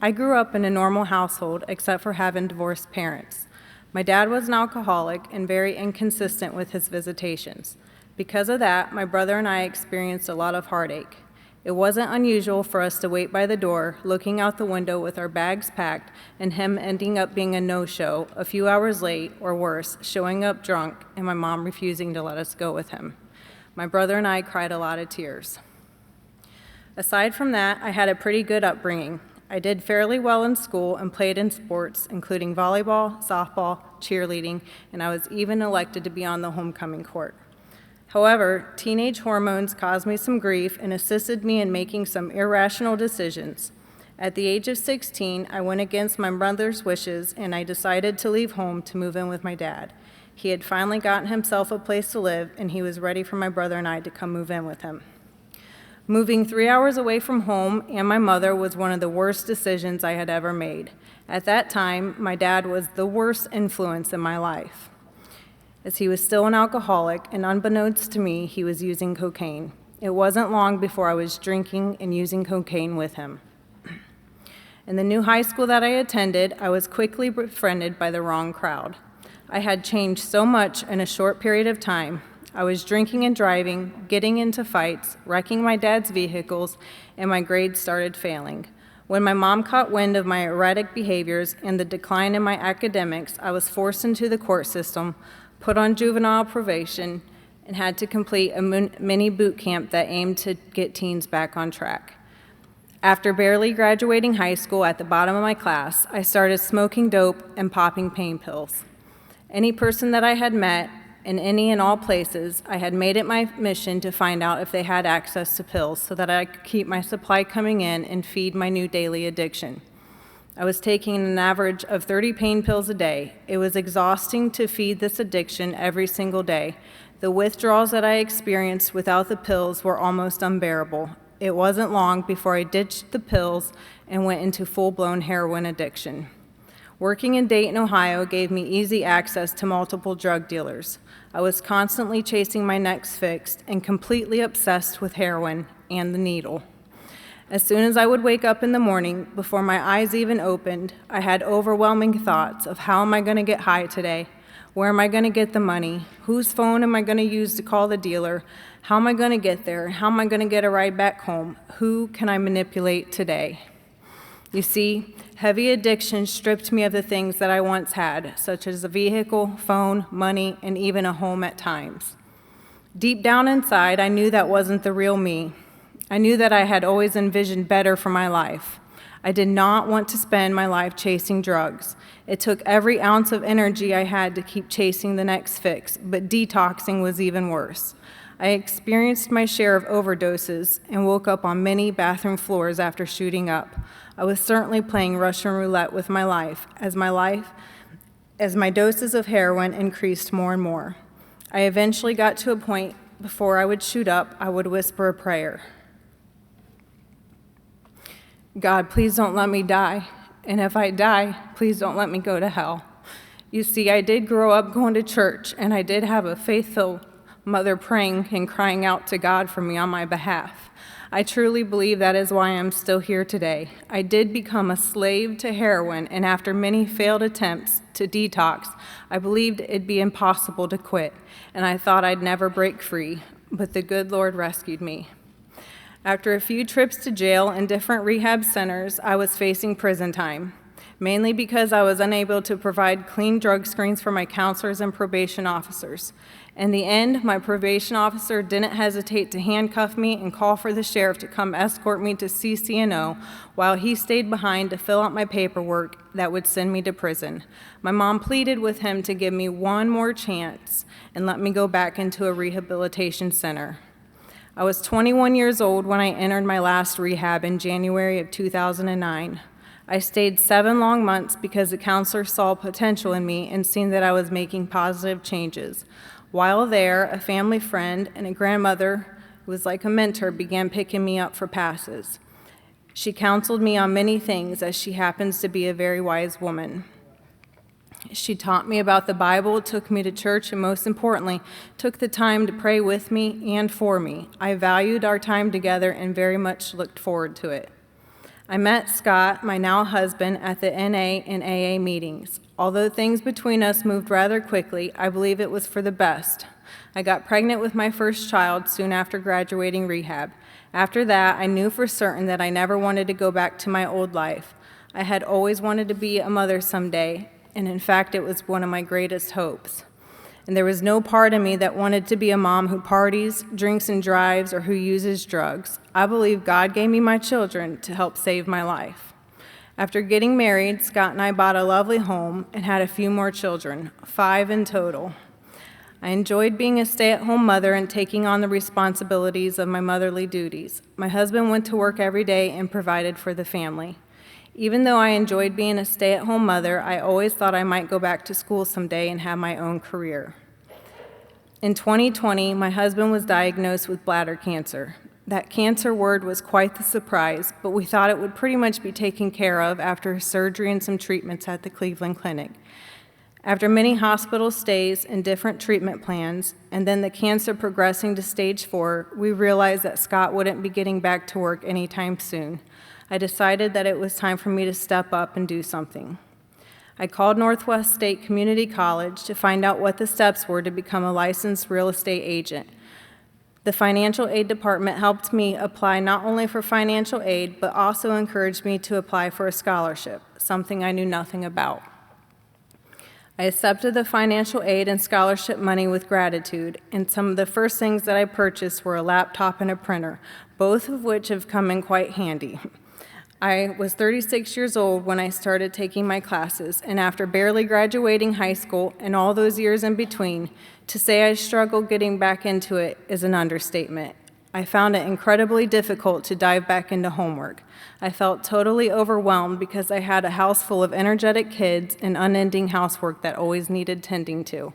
I grew up in a normal household except for having divorced parents. My dad was an alcoholic and very inconsistent with his visitations. Because of that, my brother and I experienced a lot of heartache. It wasn't unusual for us to wait by the door, looking out the window with our bags packed, and him ending up being a no-show, a few hours late, or worse, showing up drunk, and my mom refusing to let us go with him. My brother and I cried a lot of tears. Aside from that, I had a pretty good upbringing. I did fairly well in school and played in sports, including volleyball, softball, cheerleading, and I was even elected to be on the homecoming court. However, teenage hormones caused me some grief and assisted me in making some irrational decisions. At the age of 16, I went against my mother's wishes and I decided to leave home to move in with my dad. He had finally gotten himself a place to live and he was ready for my brother and I to come move in with him. Moving 3 hours away from home and my mother was one of the worst decisions I had ever made. At that time, my dad was the worst influence in my life, as he was still an alcoholic, and unbeknownst to me, he was using cocaine. It wasn't long before I was drinking and using cocaine with him. In the new high school that I attended, I was quickly befriended by the wrong crowd. I had changed so much in a short period of time. I was drinking and driving, getting into fights, wrecking my dad's vehicles, and my grades started failing. When my mom caught wind of my erratic behaviors and the decline in my academics, I was forced into the court system, put on juvenile probation, and had to complete a mini boot camp that aimed to get teens back on track. After barely graduating high school at the bottom of my class, I started smoking dope and popping pain pills. Any person that I had met, in any and all places, I had made it my mission to find out if they had access to pills so that I could keep my supply coming in and feed my new daily addiction. I was taking an average of 30 pain pills a day. It was exhausting to feed this addiction every single day. The withdrawals that I experienced without the pills were almost unbearable. It wasn't long before I ditched the pills and went into full-blown heroin addiction. Working in Dayton, Ohio gave me easy access to multiple drug dealers. I was constantly chasing my next fix and completely obsessed with heroin and the needle. As soon as I would wake up in the morning, before my eyes even opened, I had overwhelming thoughts of how am I going to get high today? Where am I going to get the money? Whose phone am I going to use to call the dealer? How am I going to get there? How am I going to get a ride back home? Who can I manipulate today? You see, heavy addiction stripped me of the things that I once had, such as a vehicle, phone, money, and even a home at times. Deep down inside, I knew that wasn't the real me. I knew that I had always envisioned better for my life. I did not want to spend my life chasing drugs. It took every ounce of energy I had to keep chasing the next fix, but detoxing was even worse. I experienced my share of overdoses and woke up on many bathroom floors after shooting up. I was certainly playing Russian roulette with my life as my doses of heroin increased more and more. I eventually got to a point before I would shoot up, I would whisper a prayer. God, please don't let me die. And if I die, please don't let me go to hell. You see, I did grow up going to church, and I did have a faithful mother praying and crying out to God for me on my behalf. I truly believe that is why I'm still here today. I did become a slave to heroin, and after many failed attempts to detox, I believed it'd be impossible to quit, and I thought I'd never break free, but the good Lord rescued me. After a few trips to jail and different rehab centers, I was facing prison time, mainly because I was unable to provide clean drug screens for my counselors and probation officers. In the end, my probation officer didn't hesitate to handcuff me and call for the sheriff to come escort me to CCNO while he stayed behind to fill out my paperwork that would send me to prison. My mom pleaded with him to give me one more chance and let me go back into a rehabilitation center. I was 21 years old when I entered my last rehab in January of 2009. I stayed 7 long months because the counselor saw potential in me and seen that I was making positive changes. While there, a family friend and a grandmother who was like a mentor began picking me up for passes. She counseled me on many things, as she happens to be a very wise woman. She taught me about the Bible, took me to church, and most importantly, took the time to pray with me and for me. I valued our time together and very much looked forward to it. I met Scott, my now husband, at the NA and AA meetings. Although things between us moved rather quickly, I believe it was for the best. I got pregnant with my first child soon after graduating rehab. After that, I knew for certain that I never wanted to go back to my old life. I had always wanted to be a mother someday, and in fact, it was one of my greatest hopes. And there was no part of me that wanted to be a mom who parties, drinks and drives, or who uses drugs. I believe God gave me my children to help save my life. After getting married, Scott and I bought a lovely home and had a few more children, 5 in total. I enjoyed being a stay-at-home mother and taking on the responsibilities of my motherly duties. My husband went to work every day and provided for the family. Even though I enjoyed being a stay-at-home mother, I always thought I might go back to school someday and have my own career. In 2020, my husband was diagnosed with bladder cancer. That cancer word was quite the surprise, but we thought it would pretty much be taken care of after surgery and some treatments at the Cleveland Clinic. After many hospital stays and different treatment plans, and then the cancer progressing to stage 4, we realized that Scott wouldn't be getting back to work anytime soon. I decided that it was time for me to step up and do something. I called Northwest State Community College to find out what the steps were to become a licensed real estate agent. The financial aid department helped me apply not only for financial aid, but also encouraged me to apply for a scholarship, something I knew nothing about. I accepted the financial aid and scholarship money with gratitude, and some of the first things that I purchased were a laptop and a printer, both of which have come in quite handy. I was 36 years old when I started taking my classes, and after barely graduating high school and all those years in between, to say I struggled getting back into it is an understatement. I found it incredibly difficult to dive back into homework. I felt totally overwhelmed because I had a house full of energetic kids and unending housework that always needed tending to.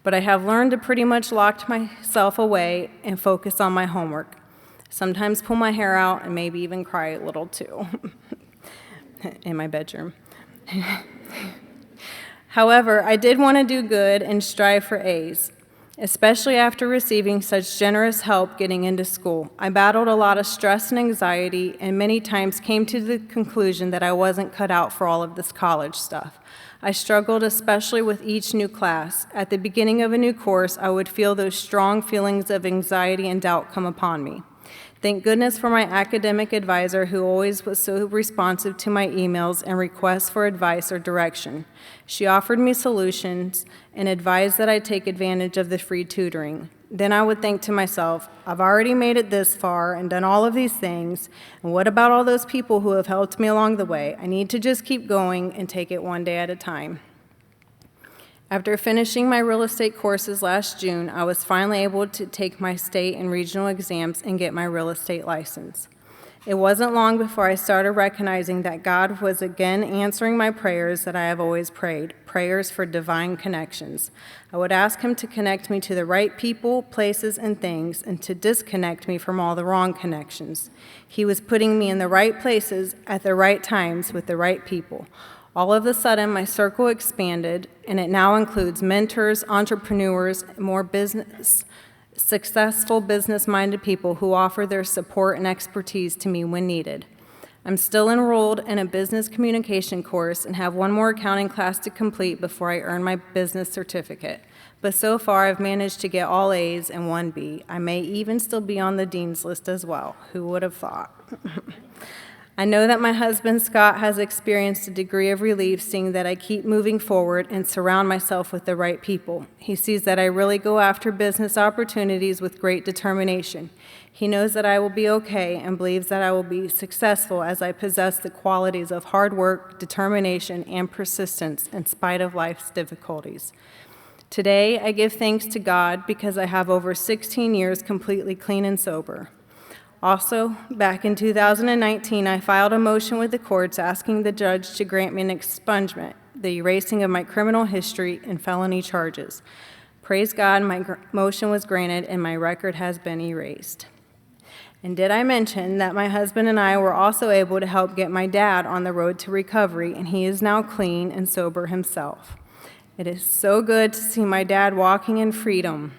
But I have learned to pretty much lock myself away and focus on my homework. Sometimes pull my hair out and maybe even cry a little too in my bedroom. However, I did want to do good and strive for A's, especially after receiving such generous help getting into school. I battled a lot of stress and anxiety and many times came to the conclusion that I wasn't cut out for all of this college stuff. I struggled especially with each new class. At the beginning of a new course, I would feel those strong feelings of anxiety and doubt come upon me. Thank goodness for my academic advisor who always was so responsive to my emails and requests for advice or direction. She offered me solutions and advised that I take advantage of the free tutoring. Then I would think to myself, I've already made it this far and done all of these things, and what about all those people who have helped me along the way? I need to just keep going and take it one day at a time. After finishing my real estate courses last June, I was finally able to take my state and regional exams and get my real estate license. It wasn't long before I started recognizing that God was again answering my prayers that I have always prayed, prayers for divine connections. I would ask Him to connect me to the right people, places, and things, and to disconnect me from all the wrong connections. He was putting me in the right places at the right times with the right people. All of a sudden, my circle expanded, and it now includes mentors, entrepreneurs, more successful business-minded people who offer their support and expertise to me when needed. I'm still enrolled in a business communication course and have one more accounting class to complete before I earn my business certificate. But so far, I've managed to get all A's and 1 B. I may even still be on the dean's list as well. Who would have thought? I know that my husband, Scott, has experienced a degree of relief seeing that I keep moving forward and surround myself with the right people. He sees that I really go after business opportunities with great determination. He knows that I will be okay and believes that I will be successful as I possess the qualities of hard work, determination, and persistence in spite of life's difficulties. Today, I give thanks to God because I have over 16 years completely clean and sober. Also, back in 2019, I filed a motion with the courts asking the judge to grant me an expungement, the erasing of my criminal history and felony charges. Praise God, my motion was granted and my record has been erased. And did I mention that my husband and I were also able to help get my dad on the road to recovery, and he is now clean and sober himself. It is so good to see my dad walking in freedom,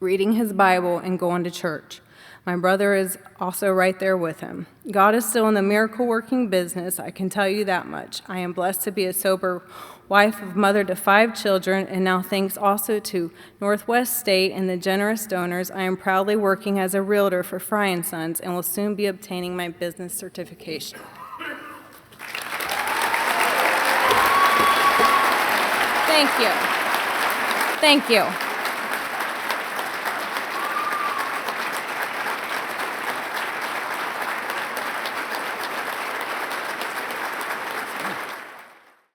reading his Bible, and going to church. My brother is also right there with him. God is still in the miracle-working business, I can tell you that much. I am blessed to be a sober wife of mother to 5 children, and now thanks also to Northwest State and the generous donors, I am proudly working as a realtor for Fry & Sons and will soon be obtaining my business certification. Thank you. Thank you.